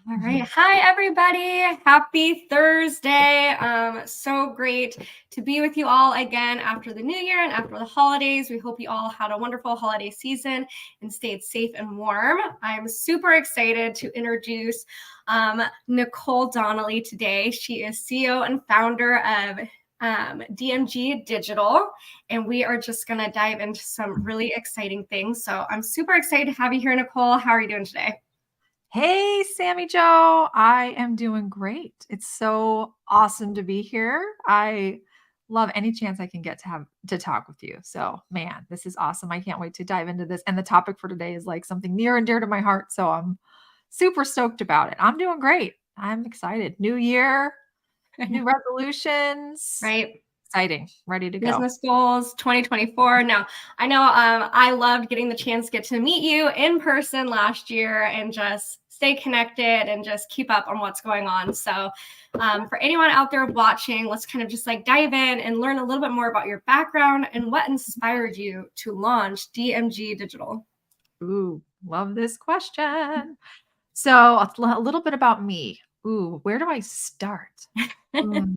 All right. Hi, everybody. Happy Thursday. So great to be with you all again after the new year and after the holidays. We hope you all had a wonderful holiday season and stayed safe and warm. I'm super excited to introduce Nicole Donnelly today. She is CEO and founder of DMG Digital, and we are just going to dive into some really exciting things. So I'm super excited to have you here, Nicole. How are you doing today? Hey, Sammy Joe. I am doing great. It's so awesome to be here. I love any chance I can get to have to talk with you. So, man, this is awesome. I can't wait to dive into this. And the topic for today is like something near and dear to my heart. So, I'm super stoked about it. I'm doing great. I'm excited. New year, new resolutions. Right. Exciting. Ready to go. Business goals 2024. Now, I know I loved getting the chance to get to meet you in person last year and just stay connected and just keep up on what's going on. So for anyone out there watching, let's kind of just like dive in and learn a little bit more about your background and what inspired you to launch DMG Digital. Ooh, love this question. So, a little bit about me. Ooh, where do I start? Mm,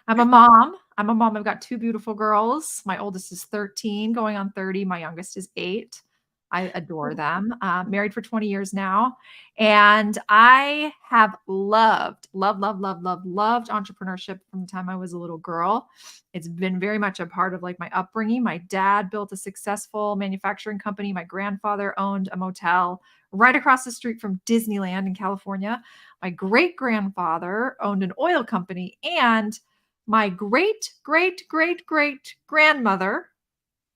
I'm a mom. I've got two beautiful girls. My oldest is 13, going on 30. My youngest is 8. I adore them. Married for 20 years now. And I have loved entrepreneurship from the time I was a little girl. It's been very much a part of like my upbringing. My dad built a successful manufacturing company. My grandfather owned a motel right across the street from Disneyland in California. My great grandfather owned an oil company, and my great grandmother,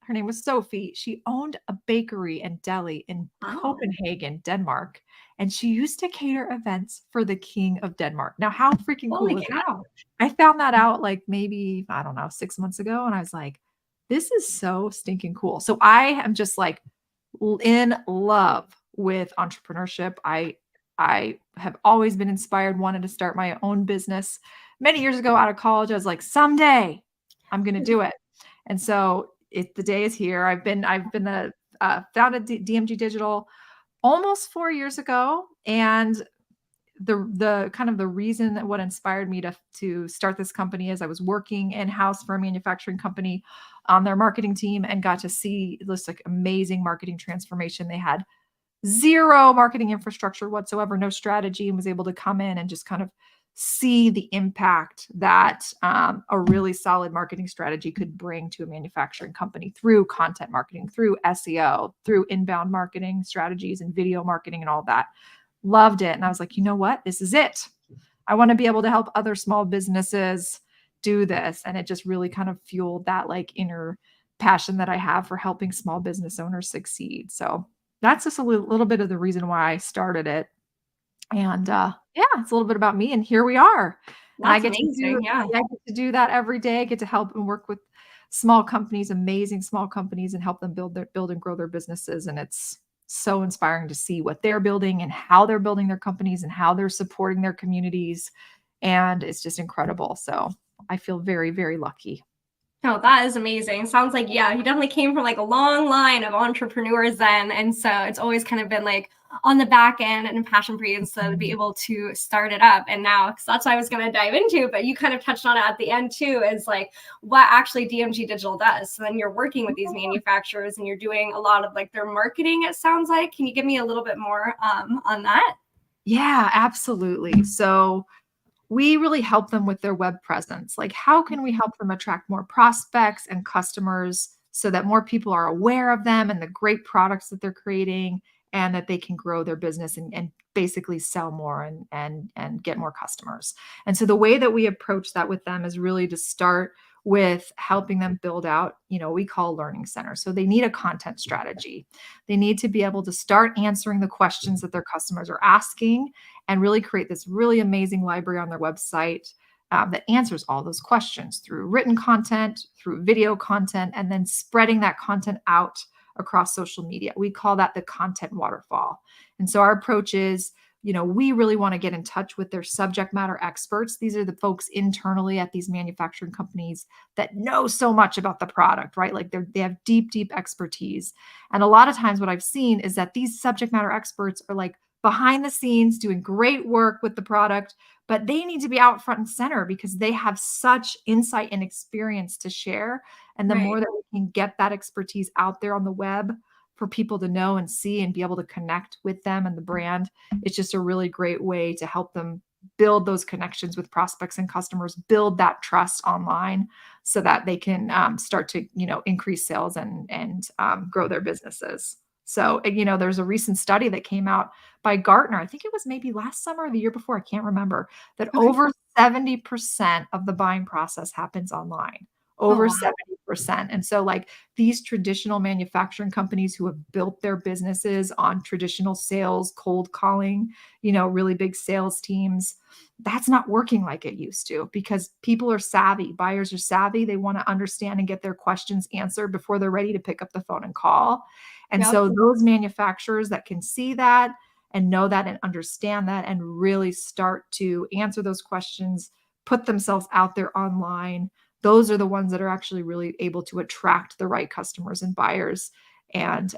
her name was Sophie, she owned a bakery and deli in Copenhagen, Denmark, and she used to cater events for the King of Denmark. Now, how freaking cool Holy is that? cow. I found that out like maybe, I don't know, 6 months ago, and I was like, this is so stinking cool. So I am just like in love with entrepreneurship. I have always been inspired, wanted to start my own business. Many years ago out of college, I was like, someday I'm going to do it. And so the day is here. I've been the founded DMG Digital almost 4 years ago, and the kind of the reason that what inspired me to start this company is I was working in-house for a manufacturing company on their marketing team and got to see this like amazing marketing transformation. They had zero marketing infrastructure whatsoever, no strategy, and was able to come in and just kind of see the impact that a really solid marketing strategy could bring to a manufacturing company through content marketing, through SEO, through inbound marketing strategies and video marketing and all that. Loved it. And I was like, you know what? This is it. I want to be able to help other small businesses do this. And it just really kind of fueled that like inner passion that I have for helping small business owners succeed. So that's just a little bit of the reason why I started it. And yeah, it's a little bit about me. And here we are. And That's amazing. Yeah. I get to do that every day. I get to help and work with small companies, amazing small companies, and help them build and grow their businesses. And it's so inspiring to see what they're building and how they're building their companies and how they're supporting their communities. And it's just incredible. So I feel very, very lucky. Oh, that is amazing. Sounds like, yeah, he definitely came from like a long line of entrepreneurs then. And so it's always kind of been like on the back end and passion for you. And so to be able to start it up. And now, because that's what I was going to dive into, but you kind of touched on it at the end too, is like what actually DMG Digital does. So then you're working with these manufacturers and you're doing a lot of like their marketing, it sounds like. Can you give me a little bit more on that? Yeah, absolutely. So we really help them with their web presence. Like, how can we help them attract more prospects and customers so that more people are aware of them and the great products that they're creating, and that they can grow their business and basically sell more and get more customers. And so the way that we approach that with them is really to start with helping them build out, we call learning center. So they need a content strategy. They need to be able to start answering the questions that their customers are asking and really create this really amazing library on their website that answers all those questions through written content, through video content, and then spreading that content out across social media. We call that the content waterfall. And so our approach is, we really want to get in touch with their subject matter experts. These are the folks internally at these manufacturing companies that know so much about the product, right? Like they have deep expertise. And a lot of times what I've seen is that these subject matter experts are like behind the scenes doing great work with the product, but they need to be out front and center because they have such insight and experience to share. And the Right. more that we can get that expertise out there on the web for people to know and see and be able to connect with them and the brand, it's just a really great way to help them build those connections with prospects and customers, build that trust online so that they can start to, increase sales and grow their businesses. So, there's a recent study that came out by Gartner. I think it was maybe last summer or the year before. I can't remember, that Okay. over 70% of the buying process happens online. Oh, Over wow. 70%. And so, like, these traditional manufacturing companies who have built their businesses on traditional sales, cold calling, really big sales teams, that's not working like it used to because people are savvy. Buyers are savvy. They want to understand and get their questions answered before they're ready to pick up the phone and call. And Yep. so those manufacturers that can see that and know that and understand that and really start to answer those questions, put themselves out there online, those are the ones that are actually really able to attract the right customers and buyers and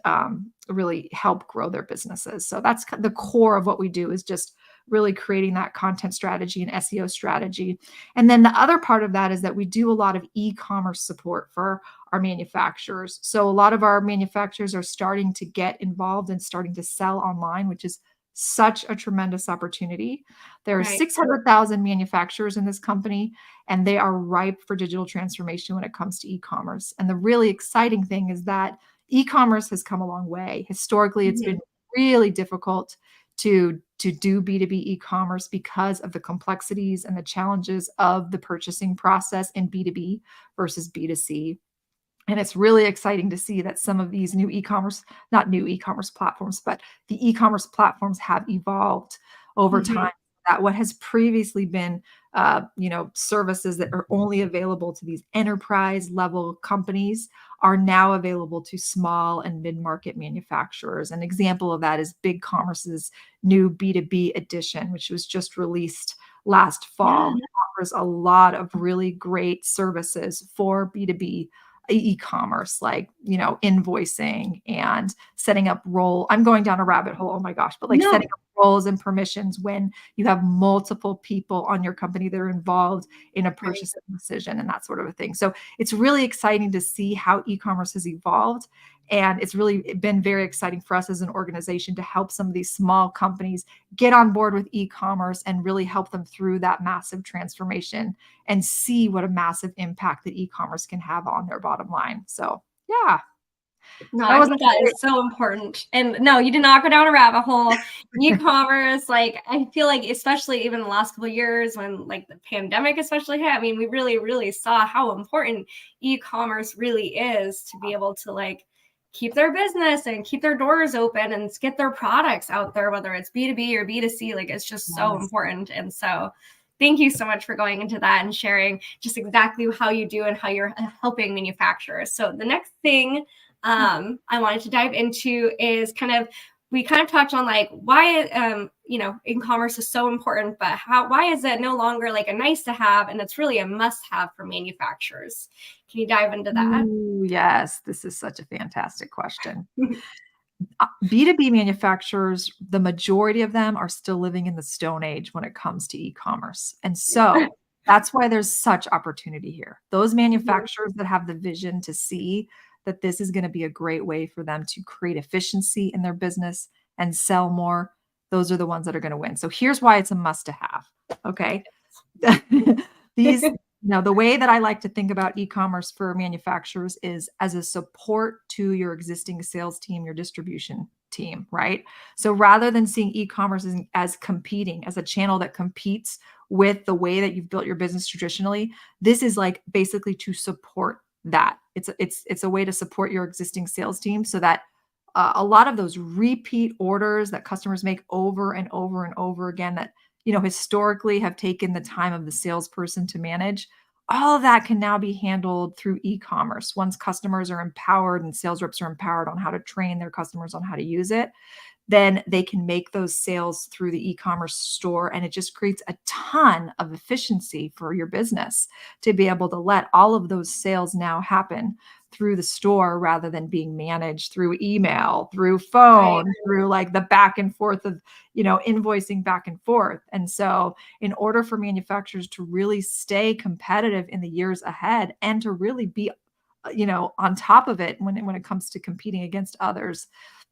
really help grow their businesses. So that's the core of what we do, is just really creating that content strategy and SEO strategy. And then the other part of that is that we do a lot of e-commerce support for our manufacturers. So a lot of our manufacturers are starting to get involved and starting to sell online, which is such a tremendous opportunity. There are Right. 600,000 manufacturers in this company, and they are ripe for digital transformation when it comes to e-commerce. And the really exciting thing is that e-commerce has come a long way. Historically, it's been really difficult to do B2B e-commerce because of the complexities and the challenges of the purchasing process in B2B versus B2C. And it's really exciting to see that some of these new e-commerce, not new e-commerce platforms, but the e-commerce platforms have evolved over time. That what has previously been, services that are only available to these enterprise level companies are now available to small and mid-market manufacturers. An example of that is BigCommerce's new B2B edition, which was just released last fall. It offers a lot of really great services for B2B e-commerce, like, invoicing and setting up role. I'm going down a rabbit hole. Oh my gosh. But like setting up roles and permissions when you have multiple people on your company that are involved in a purchasing decision and that sort of a thing. So it's really exciting to see how e-commerce has evolved. And it's really been very exciting for us as an organization to help some of these small companies get on board with e-commerce and really help them through that massive transformation and see what a massive impact that e-commerce can have on their bottom line. So, yeah. No, I think that is so important. And no, you did not go down a rabbit hole. E-commerce, like, I feel like, especially even the last couple of years when like the pandemic especially hit, I mean, we really, really saw how important e-commerce really is to be able to like keep their business and keep their doors open and get their products out there, whether it's B2B or B2C. Like, it's just so important. And so thank you so much for going into that and sharing just exactly how you do and how you're helping manufacturers. So the next thing I wanted to dive into is we kind of touched on like why e-commerce is so important, but why is it no longer like a nice to have and it's really a must have for manufacturers? Can you dive into that? Ooh, yes, this is such a fantastic question. B2B manufacturers, the majority of them are still living in the Stone Age when it comes to e-commerce. And so that's why there's such opportunity here. Those manufacturers that have the vision to see that this is going to be a great way for them to create efficiency in their business and sell more, those are the ones that are going to win. So here's why it's a must to have. Okay. These, the way that I like to think about e-commerce for manufacturers is as a support to your existing sales team, your distribution team, right? So rather than seeing e-commerce as competing, as a channel that competes with the way that you've built your business traditionally, this is like basically to support that. It's a way to support your existing sales team so that a lot of those repeat orders that customers make over and over and over again that historically have taken the time of the salesperson to manage, all of that can now be handled through e-commerce. Once customers are empowered and sales reps are empowered on how to train their customers on how to use it, then they can make those sales through the e-commerce store. And it just creates a ton of efficiency for your business to be able to let all of those sales now happen through the store rather than being managed through email, through phone, Right. through like the back and forth of, invoicing back and forth. And so in order for manufacturers to really stay competitive in the years ahead and to really be, on top of it when it comes to competing against others,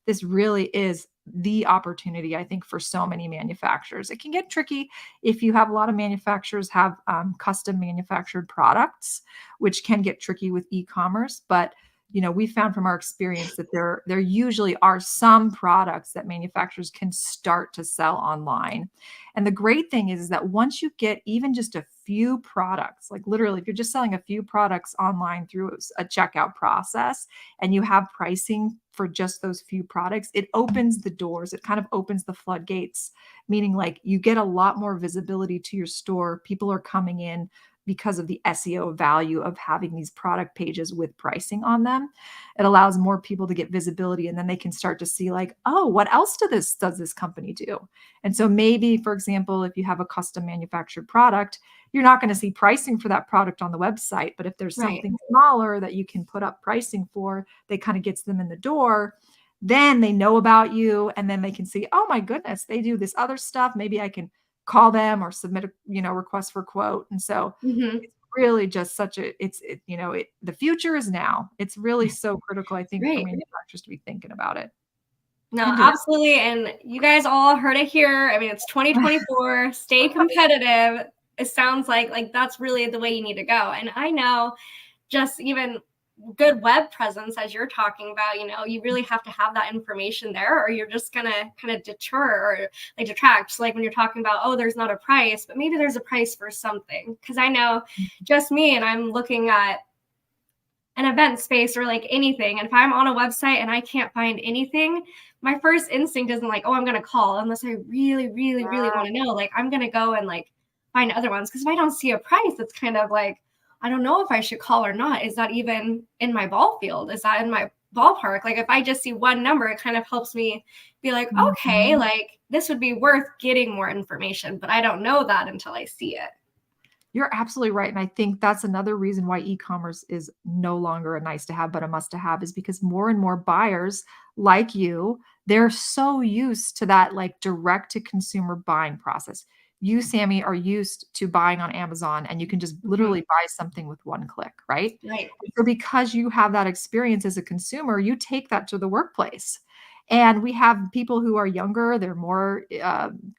this really is the opportunity, I think, for so many manufacturers. It can get tricky if you have a lot of manufacturers have custom manufactured products, which can get tricky with e-commerce. But we found from our experience that there usually are some products that manufacturers can start to sell online. And the great thing is that once you get even just a few products, like literally, if you're just selling a few products online through a checkout process and you have pricing for just those few products, it opens the doors. It kind of opens the floodgates, meaning like you get a lot more visibility to your store. People are coming in because of the SEO value of having these product pages with pricing on them. It allows more people to get visibility, and then they can start to see like, oh, what else does this company do? And so maybe, for example, if you have a custom manufactured product, you're not going to see pricing for that product on the website. But if there's Right. something smaller that you can put up pricing for, that kind of gets them in the door, then they know about you, and then they can see, oh my goodness, they do this other stuff. Maybe I can call them or submit a request for quote. And so Mhm. it's really just the future is now. It's really so critical, I think, for Right. manufacturers to be thinking about it No, and to work. absolutely. And you guys all heard it here. I mean, it's 2024. Stay competitive. It sounds like that's really the way you need to go. And I know just even good web presence, as you're talking about, you really have to have that information there, or you're just gonna kind of deter or like detract. So like when you're talking about, oh, there's not a price, but maybe there's a price for something. Because I know just me, and I'm looking at an event space or like anything. And if I'm on a website and I can't find anything, my first instinct isn't like, oh, I'm going to call unless I really, really, really want to know. Like, I'm going to go and like find other ones. Because if I don't see a price, it's kind of like, I don't know if I should call or not. Is that even in my ball field? Is that in my ballpark? Like, if I just see one number, it kind of helps me be like, okay, Mhm. like this would be worth getting more information. But I don't know that until I see it. You're absolutely right. And I think that's another reason why e-commerce is no longer a nice to have, but a must to have, is because more and more buyers like you, they're so used to that like direct to consumer buying process. You, Sammy, are used to buying on Amazon and you can just Mhm. literally buy something with one click, right? Right. So because you have that experience as a consumer, you take that to the workplace. And we have people who are younger, they're more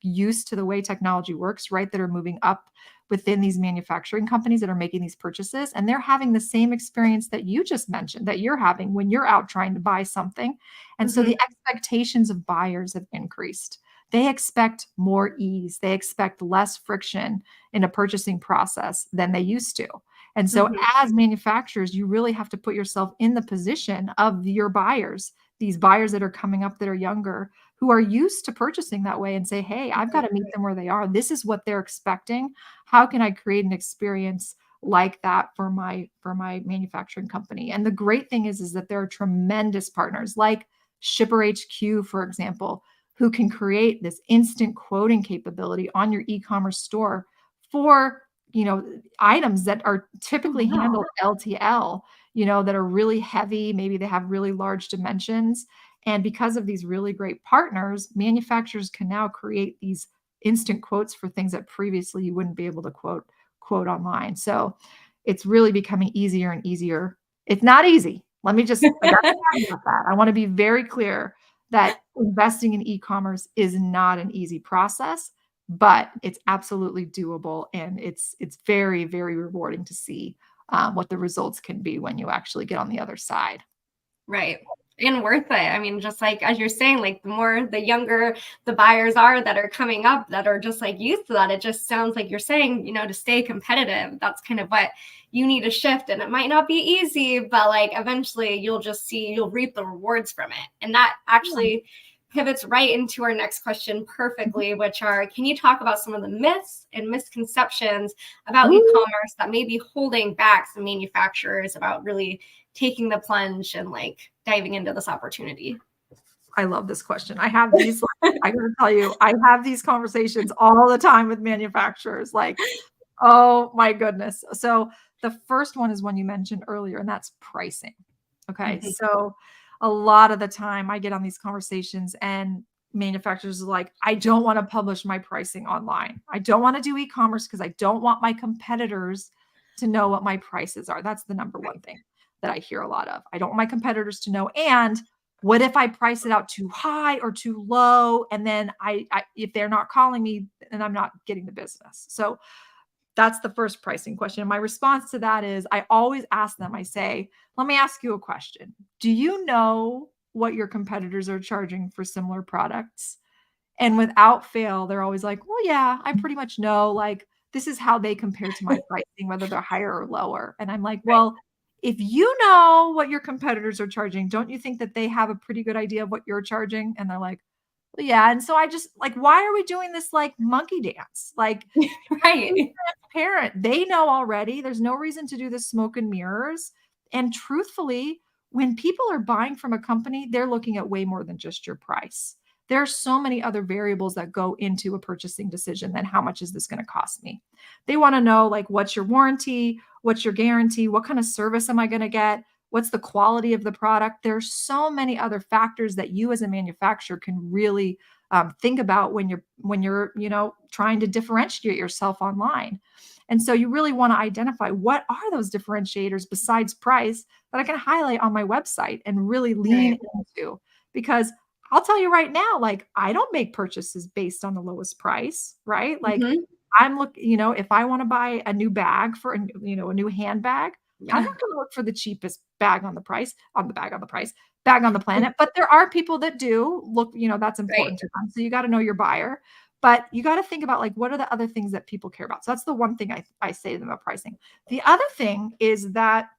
used to the way technology works, right? That are moving up within these manufacturing companies that are making these purchases. And they're having the same experience that you just mentioned that you're having when you're out trying to buy something. And so Mhm. the expectations of buyers have increased. They expect more ease, they expect less friction in a purchasing process than they used to. And so, Mhm. as manufacturers, you really have to put yourself in the position of your buyers, these buyers that are coming up that are younger, who are used to purchasing that way, and say, hey, I've got to meet them where they are. This is what they're expecting. How can I create an experience like that for my manufacturing company? And the great thing is that there are tremendous partners like Shipper HQ, for example, who can create this instant quoting capability on your e-commerce store for items that are Oh, typically wow. handled LTL, that are really heavy. Maybe they have really large dimensions. And because of these really great partners, manufacturers can now create these instant quotes for things that previously you wouldn't be able to quote online. So it's really becoming easier and easier. It's not easy. I got to caveat that. I want to be very clear that investing in e-commerce is not an easy process, but it's absolutely doable, and it's very, very rewarding to see what the results can be when you actually get on the other side. Right. And worth it. I mean, just like as you're saying, like the younger the buyers are that are coming up that are just like used to that, it just sounds like you're saying, to stay competitive, that's kind of what you need to shift. And it might not be easy, but like eventually you'll reap the rewards from it. And that Yeah. actually pivots right into our next question perfectly, which are, can you talk about some of the myths and misconceptions about Ooh. e-commerce that may be holding back some manufacturers about really taking the plunge and like diving into this opportunity? I love this question. I have these, I gotta tell you, I have these conversations all the time with manufacturers. Like, oh my goodness. So the first one is one you mentioned earlier, and that's pricing. Okay. Mhm. So a lot of the time I get on these conversations and manufacturers are like, I don't want to publish my pricing online. I don't want to do e-commerce because I don't want my competitors to know what my prices are. That's the number one thing that I hear a lot of. I don't want my competitors to know. And what if I price it out too high or too low? And then if they're not calling me, then I'm not getting the business. So that's the first pricing question. And my response to that is I always ask them, I say, let me ask you a question. Do you know what your competitors are charging for similar products? And without fail, they're always like, well, yeah, I pretty much know. Like, this is how they compare to my pricing, whether they're higher or lower. And I'm like, Right. well, if you know what your competitors are charging, don't you think that they have a pretty good idea of what you're charging? And they're like, well, yeah. And so I just like, why are we doing this like monkey dance? Like, be Right. transparent. They know already. There's no reason to do the smoke and mirrors. And truthfully, when people are buying from a company, they're looking at way more than just your price. There are so many other variables that go into a purchasing decision than how much is this going to cost me. They want to know like what's your warranty, what's your guarantee, what kind of service am I going to get, what's the quality of the product. There's so many other factors that you as a manufacturer can really think about when you're trying to differentiate yourself online. And so you really want to identify what are those differentiators besides price that I can highlight on my website and really lean Right. into. Because I'll tell you right now, like I don't make purchases based on the lowest price, right? Like Mhm. I'm looking, if I want to buy a new bag for a new handbag, I'm Yeah. not going to look for the cheapest bag on the price, on the bag on the price, bag on the planet. But there are people that do look, that's Right. important to them. So you got to know your buyer. But you got to think about like what are the other things that people care about. So that's the one thing I say to them about pricing. The other thing is that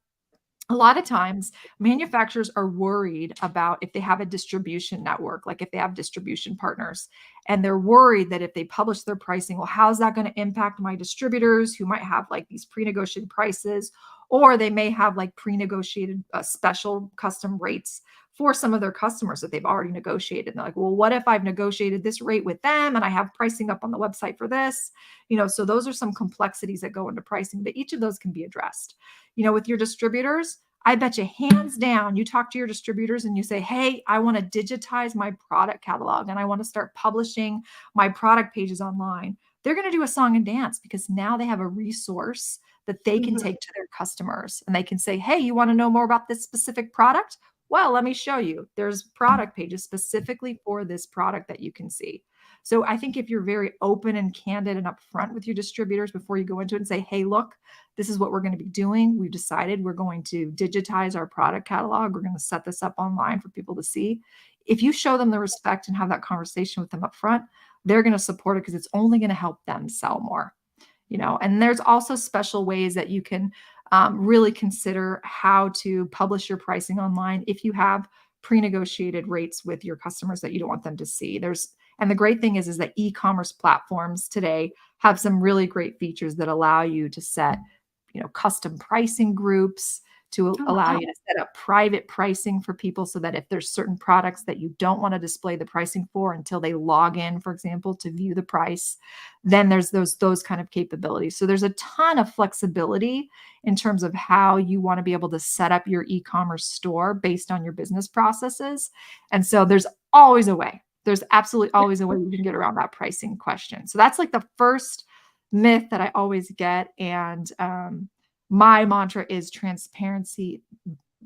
a lot of times manufacturers are worried about if they have a distribution network, like if they have distribution partners, and they're worried that if they publish their pricing, well, how's that going to impact my distributors who might have like these pre-negotiated prices, or they may have like pre-negotiated special custom rates for some of their customers that they've already negotiated. And they're like, well, what if I've negotiated this rate with them and I have pricing up on the website for this? So those are some complexities that go into pricing, but each of those can be addressed. With your distributors, I bet you hands down, you talk to your distributors and you say, hey, I want to digitize my product catalog and I want to start publishing my product pages online. They're going to do a song and dance because now they have a resource that they can Mhm. take to their customers and they can say, hey, you want to know more about this specific product? Well, let me show you. There's product pages specifically for this product that you can see. So I think if you're very open and candid and upfront with your distributors before you go into it and say, hey, look, this is what we're going to be doing. We've decided we're going to digitize our product catalog. We're going to set this up online for people to see. If you show them the respect and have that conversation with them up front, they're going to support it because it's only going to help them sell more. And there's also special ways that you can really consider how to publish your pricing online if you have pre-negotiated rates with your customers that you don't want them to see. And the great thing is that e-commerce platforms today have some really great features that allow you to set, custom pricing groups to Oh, allow wow. you to set up private pricing for people so that if there's certain products that you don't want to display the pricing for until they log in, for example, to view the price, then there's those kind of capabilities. So there's a ton of flexibility in terms of how you want to be able to set up your e-commerce store based on your business processes. And so there's always a way. There's absolutely always a way you can get around that pricing question. So that's like the first myth that I always get. And my mantra is transparency.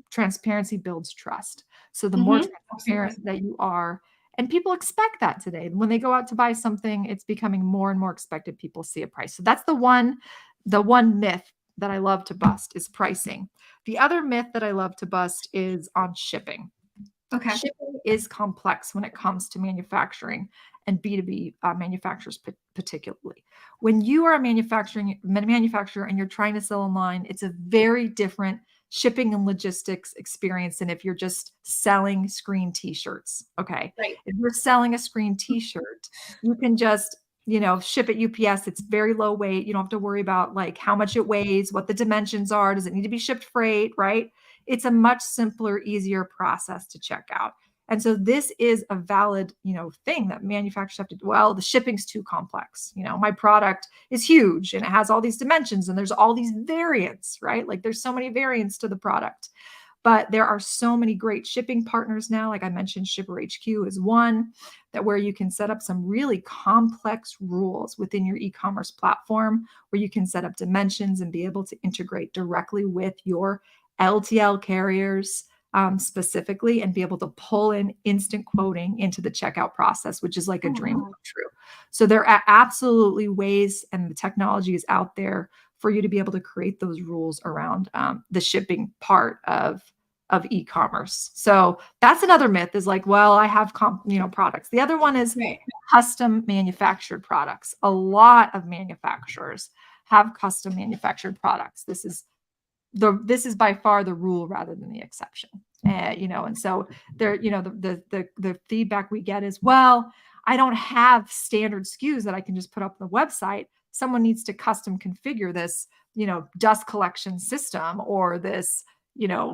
Transparency builds trust. So the more Mhm. Absolutely. transparent that you are, and people expect that today. When they go out to buy something, it's becoming more and more expected people see a price. So that's the one myth that I love to bust is pricing. The other myth that I love to bust is on shipping. Okay. Shipping is complex when it comes to manufacturing and B2B manufacturers particularly. When you are a manufacturer and you're trying to sell online, it's a very different shipping and logistics experience than if you're just selling screen t-shirts. Okay. Right. If you're selling a screen t-shirt, you can just ship at UPS. It's very low weight. You don't have to worry about like how much it weighs, what the dimensions are. Does it need to be shipped freight? Right. It's a much simpler, easier process to check out. And so this is a valid, thing that manufacturers have to, well, the shipping's too complex. My product is huge and it has all these dimensions and there's all these variants, right? Like there's so many variants to the product. But there are so many great shipping partners now. Like I mentioned, Shipper HQ is one that where you can set up some really complex rules within your e-commerce platform where you can set up dimensions and be able to integrate directly with your LTL carriers specifically and be able to pull in instant quoting into the checkout process, which is like a dream come true. So there are absolutely ways, and the technology is out there for you to be able to create those rules around the shipping part of e-commerce. So that's another myth is like, well, I have products. The other one is custom manufactured products. A lot of manufacturers have custom manufactured products. This is by far the rule rather than the exception. And so there, the feedback we get is, well, I don't have standard SKUs that I can just put up on the website. Someone needs to custom configure this, dust collection system or this,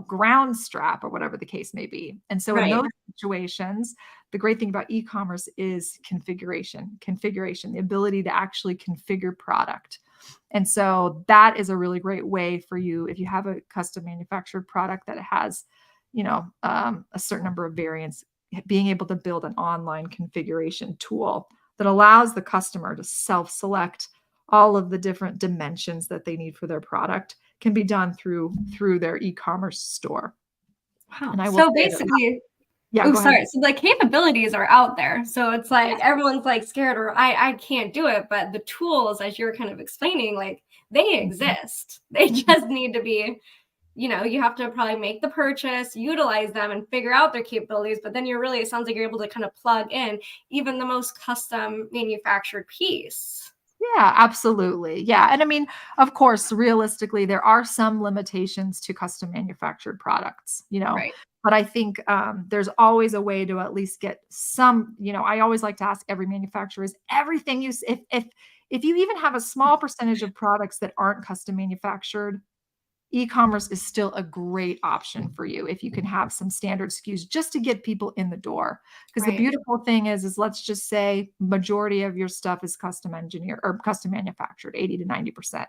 ground strap or whatever the case may be. And so in those situations, the great thing about e-commerce is configuration, the ability to actually configure product. And so that is a really great way for you if you have a custom manufactured product that has, a certain number of variants, being able to build an online configuration tool that allows the customer to self-select all of the different dimensions that they need for their product can be done through their e-commerce store. Wow. And so basically, sorry. So the capabilities are out there. So it's like everyone's like scared or I can't do it. But the tools, as you're kind of explaining, like they exist. They just need to be, you have to probably make the purchase, utilize them and figure out their capabilities. But then it sounds like you're able to kind of plug in even the most custom manufactured piece. Yeah, absolutely. Yeah. And I mean, of course, realistically, there are some limitations to custom manufactured products, but I think there's always a way to at least get some, I always like to ask every manufacturer is everything if you even have a small percentage of products that aren't custom manufactured, e-commerce is still a great option for you if you can have some standard SKUs just to get people in the door. Because the beautiful thing is let's just say majority of your stuff is custom engineered or custom manufactured, 80 to 90%.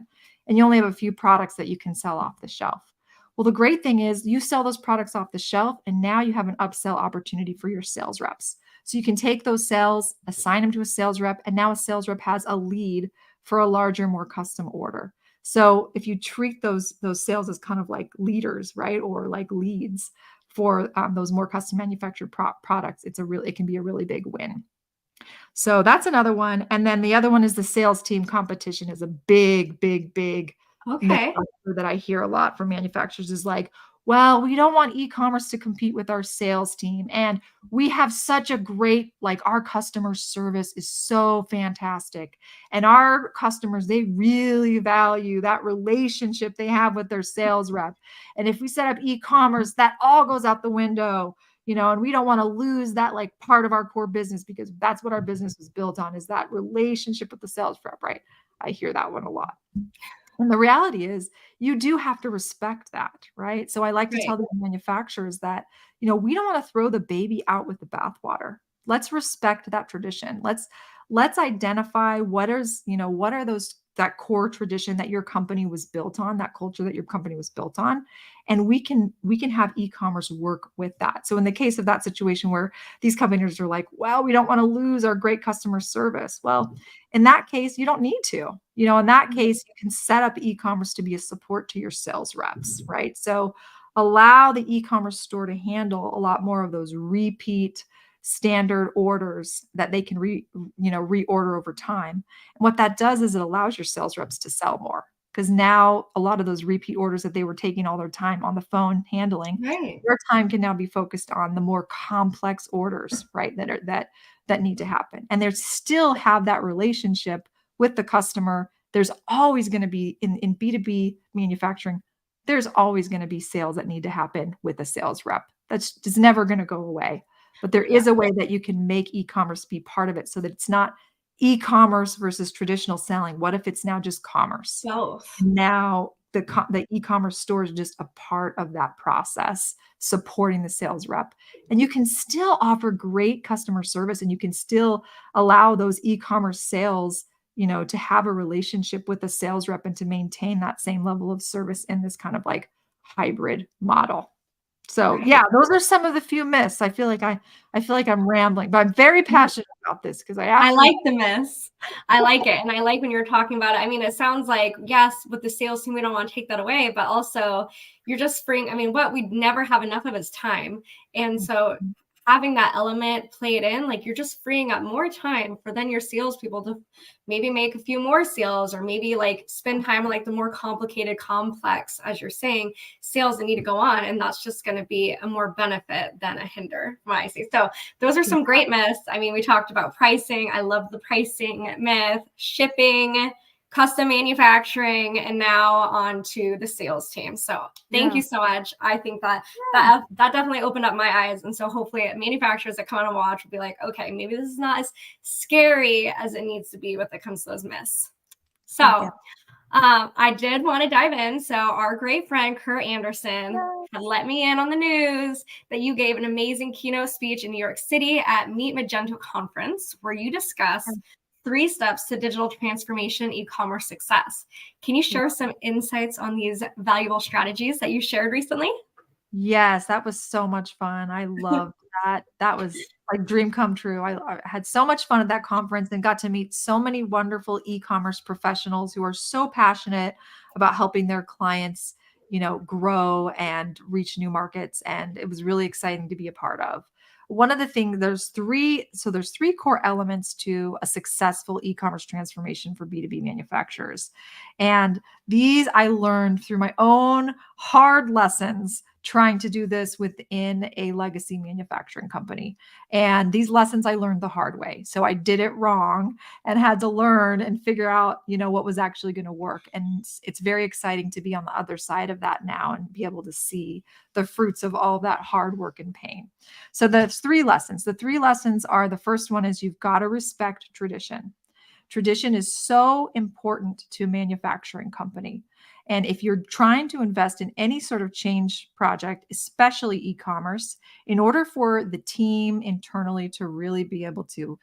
And you only have a few products that you can sell off the shelf. Well, the great thing is you sell those products off the shelf and now you have an upsell opportunity for your sales reps. So you can take those sales, assign them to a sales rep, and now a sales rep has a lead for a larger, more custom order. So if you treat those sales as kind of like leaders, right, or like leads for those more custom manufactured products, it can be a really big win. So that's another one. And then the other one is the sales team competition is a big myth that I hear a lot from manufacturers is like, well, we don't want e-commerce to compete with our sales team. And we have such a great, our customer service is so fantastic. And our customers, they really value that relationship they have with their sales rep. And if we set up e-commerce, that all goes out the window, and we don't want to lose that part of our core business because that's what our business was built on is that relationship with the sales rep, right? I hear that one a lot. And the reality is you do have to respect that, right? So I like to tell the manufacturers that, we don't want to throw the baby out with the bathwater. Let's respect that tradition. Let's identify what are that core tradition that your company was built on, that culture that your company was built on. And we can have e-commerce work with that. So in the case of that situation where these companies are like, well, we don't want to lose our great customer service. Well, in that case, you don't need to. In that case, you can set up e-commerce to be a support to your sales reps, right? So allow the e-commerce store to handle a lot more of those repeat standard orders that they can reorder over time. And what that does is it allows your sales reps to sell more because now a lot of those repeat orders that they were taking all their time on the phone handling, their time can now be focused on the more complex orders, right? That need to happen. And they still have that relationship with the customer. There's always going to be in B2B manufacturing, there's always going to be sales that need to happen with a sales rep. That's just never going to go away. But there is a way that you can make e-commerce be part of it so that it's not e-commerce versus traditional selling. What if it's now just commerce? Both. Now the e-commerce store is just a part of that process, supporting the sales rep. And you can still offer great customer service, and you can still allow those e-commerce sales, to have a relationship with the sales rep and to maintain that same level of service in this kind of like hybrid model. So Right. yeah, those are some of the few myths. I feel like I'm rambling, but I'm very passionate about this because I I absolutely like the myths. I like it. And I like when you're talking about it. I mean, it sounds like, yes, with the sales team, we don't want to take that away, but also you're just freeing. I mean, what we never have enough of is time. And so having that element play it in, like you're just freeing up more time for then your salespeople to maybe make a few more sales, or maybe like spend time on like the more complicated, complex, as you're saying, sales that need to go on. And that's just going to be a more benefit than a hinder, from what I see. So those are some great myths. I mean, we talked about pricing. I love the pricing myth, shipping, custom manufacturing, and now on to the sales team. So thank you so much. I think that definitely opened up my eyes. And so hopefully manufacturers that come on and watch will be like, okay, maybe this is not as scary as it needs to be when it comes to those myths. So I did want to dive in. So our great friend, Kurt Anderson, had let me in on the news that you gave an amazing keynote speech in New York City at Meet Magento conference, where you discussed 3 steps to digital transformation e-commerce success. Can you share some insights on these valuable strategies that you shared recently? Yes, that was so much fun. I loved that. That was like dream come true. I had so much fun at that conference and got to meet so many wonderful e-commerce professionals who are so passionate about helping their clients, grow and reach new markets. And it was really exciting to be a part of. One of the things, there's three core elements to a successful e-commerce transformation for B2B manufacturers. And these I learned through my own hard lessons trying to do this within a legacy manufacturing company. And these lessons I learned the hard way. So I did it wrong and had to learn and figure out, what was actually going to work. And it's very exciting to be on the other side of that now and be able to see the fruits of all that hard work and pain. So there's 3 lessons. The 3 lessons are, the first one is you've got to respect tradition. Tradition is so important to a manufacturing company. And if you're trying to invest in any sort of change project, especially e-commerce, in order for the team internally to really be able to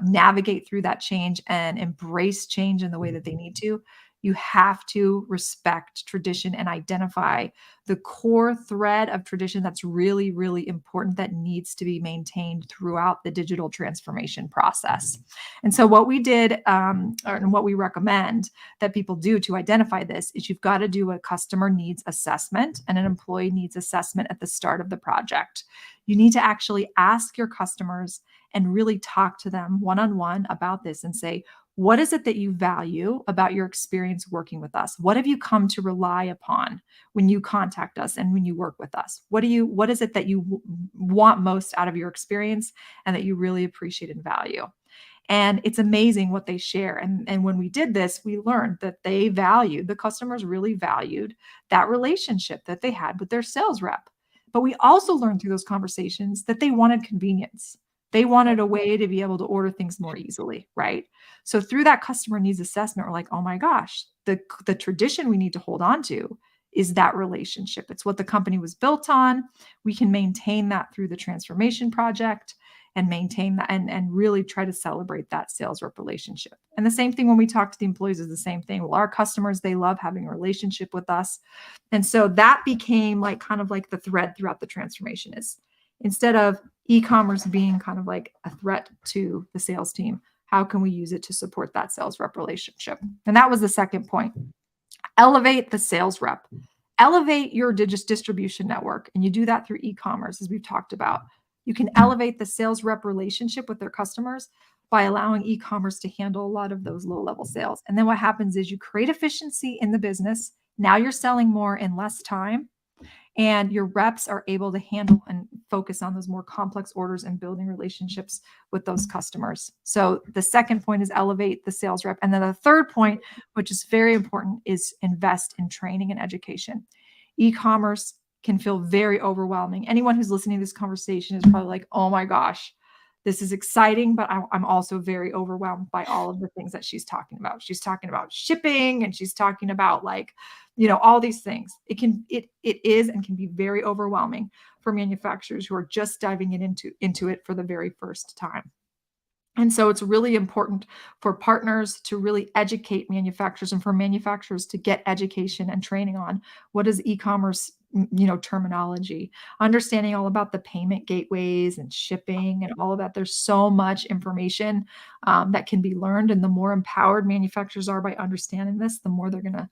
navigate through that change and embrace change in the way that they need to, you have to respect tradition and identify the core thread of tradition that's really, really important, that needs to be maintained throughout the digital transformation process. And so what we did, and what we recommend that people do to identify this, is you've got to do a customer needs assessment and an employee needs assessment at the start of the project. You need to actually ask your customers and really talk to them one-on-one about this and say, what is it that you value about your experience working with us? What have you come to rely upon when you contact us and when you work with us? What is it that you want most out of your experience and that you really appreciate and value? And it's amazing what they share. And when we did this, we learned that the customers really valued that relationship that they had with their sales rep. But we also learned through those conversations that they wanted convenience. They wanted a way to be able to order things more easily, right? So through that customer needs assessment, we're like, oh my gosh, the tradition we need to hold on to is that relationship. It's what the company was built on. We can maintain that through the transformation project and maintain that and really try to celebrate that sales rep relationship. And the same thing when we talk to the employees is the same thing. Well, our customers, they love having a relationship with us. And so that became like kind of like the thread throughout the transformation, is instead of e-commerce being kind of like a threat to the sales team, how can we use it to support that sales rep relationship? And that was the second point. Elevate the sales rep. Elevate your distribution network. And you do that through e-commerce, as we've talked about. You can elevate the sales rep relationship with their customers by allowing e-commerce to handle a lot of those low-level sales. And then what happens is you create efficiency in the business. Now you're selling more in less time, and your reps are able to handle and focus on those more complex orders and building relationships with those customers. So the second point is elevate the sales rep. And then the third point, which is very important, is invest in training and education. E-commerce can feel very overwhelming. Anyone who's listening to this conversation is probably like, oh my gosh, this is exciting, but I'm also very overwhelmed by all of the things that she's talking about. She's talking about shipping, and she's talking about like, all these things. It is and can be very overwhelming for manufacturers who are just diving into it for the very first time. And so it's really important for partners to really educate manufacturers, and for manufacturers to get education and training on what is e-commerce, terminology, understanding all about the payment gateways and shipping and all of that. There's so much information that can be learned. And the more empowered manufacturers are by understanding this, the more they're going to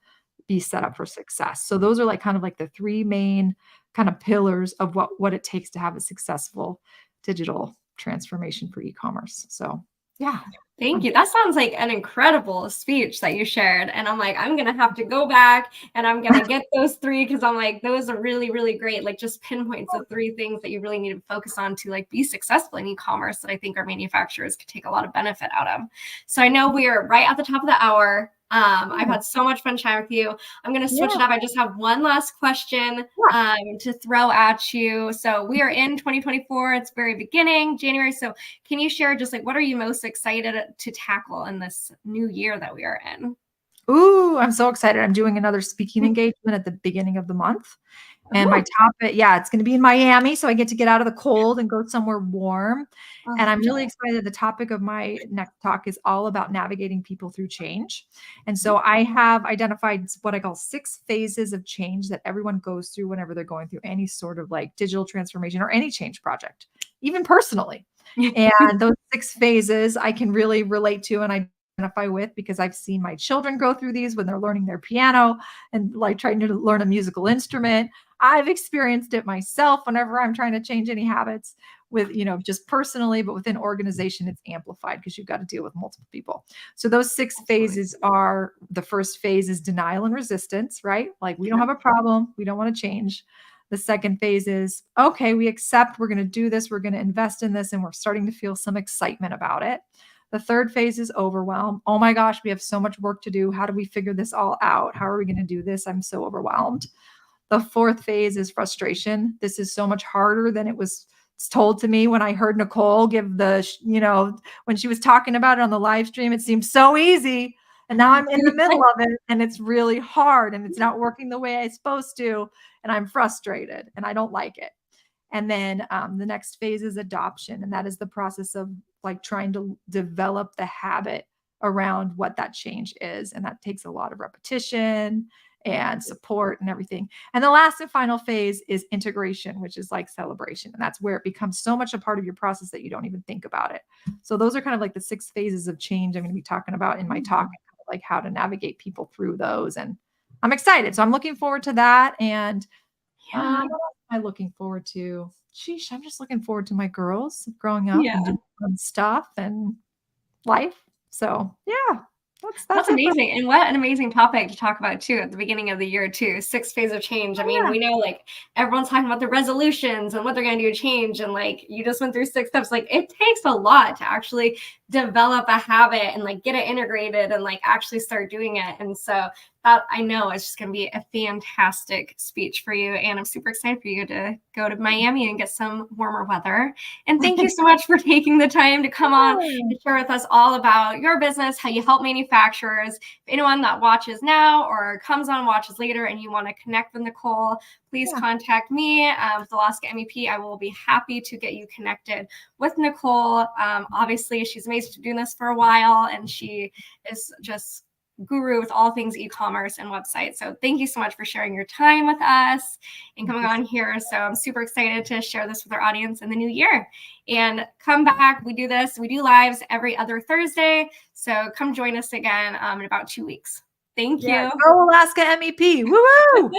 be set up for success. So those are like kind of like the three main kind of pillars of what it takes to have a successful digital transformation for e-commerce. So, yeah. Thank you. That sounds like an incredible speech that you shared. And I'm like, I'm going to have to go back and I'm going to get those three, because I'm like, those are really, really great. Like just pinpoints of three things that you really need to focus on to like be successful in e-commerce that I think our manufacturers could take a lot of benefit out of. So I know we are right at the top of the hour. I've had so much fun chatting with you. I'm going to switch it up. I just have one last question to throw at you. So we are in 2024. It's very beginning, January. So can you share just like, what are you most excited to tackle in this new year that we are in? Ooh, I'm so excited. I'm doing another speaking engagement at the beginning of the month. And my topic, it's going to be in Miami. So I get to get out of the cold and go somewhere warm. And I'm really excited. The topic of my next talk is all about navigating people through change. And so I have identified what I call 6 phases of change that everyone goes through whenever they're going through any sort of like digital transformation or any change project, even personally. And those 6 phases I can really relate to and identify with, because I've seen my children go through these when they're learning their piano and like trying to learn a musical instrument. I've experienced it myself whenever I'm trying to change any habits with, just personally, but within organization, it's amplified because you've got to deal with multiple people. So those 6 phases are, the first phase is denial and resistance, right? Like we don't have a problem. We don't want to change. The second phase is, okay, we accept, we're going to do this. We're going to invest in this. And we're starting to feel some excitement about it. The third phase is overwhelm. Oh my gosh, we have so much work to do. How do we figure this all out? How are we going to do this? I'm so overwhelmed. The fourth phase is frustration. This is so much harder than it was told to me when I heard Nicole give when she was talking about it on the live stream. It seemed so easy. And now I'm in the middle of it and it's really hard and it's not working the way it's supposed to. And I'm frustrated and I don't like it. And then the next phase is adoption. And that is the process of like trying to develop the habit around what that change is. And that takes a lot of repetition and support and everything. And the last and final phase is integration, which is like celebration. And that's where it becomes so much a part of your process that you don't even think about it. So those are kind of like the 6 phases of change I'm going to be talking about in my talk, like how to navigate people through those. And I'm excited. So I'm looking forward to that. And what else am I looking forward to? Sheesh, I'm just looking forward to my girls growing up and doing fun stuff and life. So yeah. That's amazing. And what an amazing topic to talk about too at the beginning of the year too. 6 phases of change. I mean, we know like everyone's talking about the resolutions and what they're going to do to change. And like you just went through 6 steps. Like it takes a lot to actually develop a habit and like get it integrated and like actually start doing it. And so that I know is just going to be a fantastic speech for you. And I'm super excited for you to go to Miami and get some warmer weather. And thank you so much for taking the time to come on and share with us all about your business, how you help manufacturers. If anyone that watches now or comes on and watches later and you want to connect with Nicole, please contact me with Alaska MEP. I will be happy to get you connected with Nicole. Obviously, she's amazing to doing this for a while, and she is just guru with all things e-commerce and websites. So thank you so much for sharing your time with us and coming on here. So I'm super excited to share this with our audience in the new year. And come back. We do lives every other Thursday. So come join us again in about 2 weeks. Thank you. Go Alaska MEP. Woo-woo!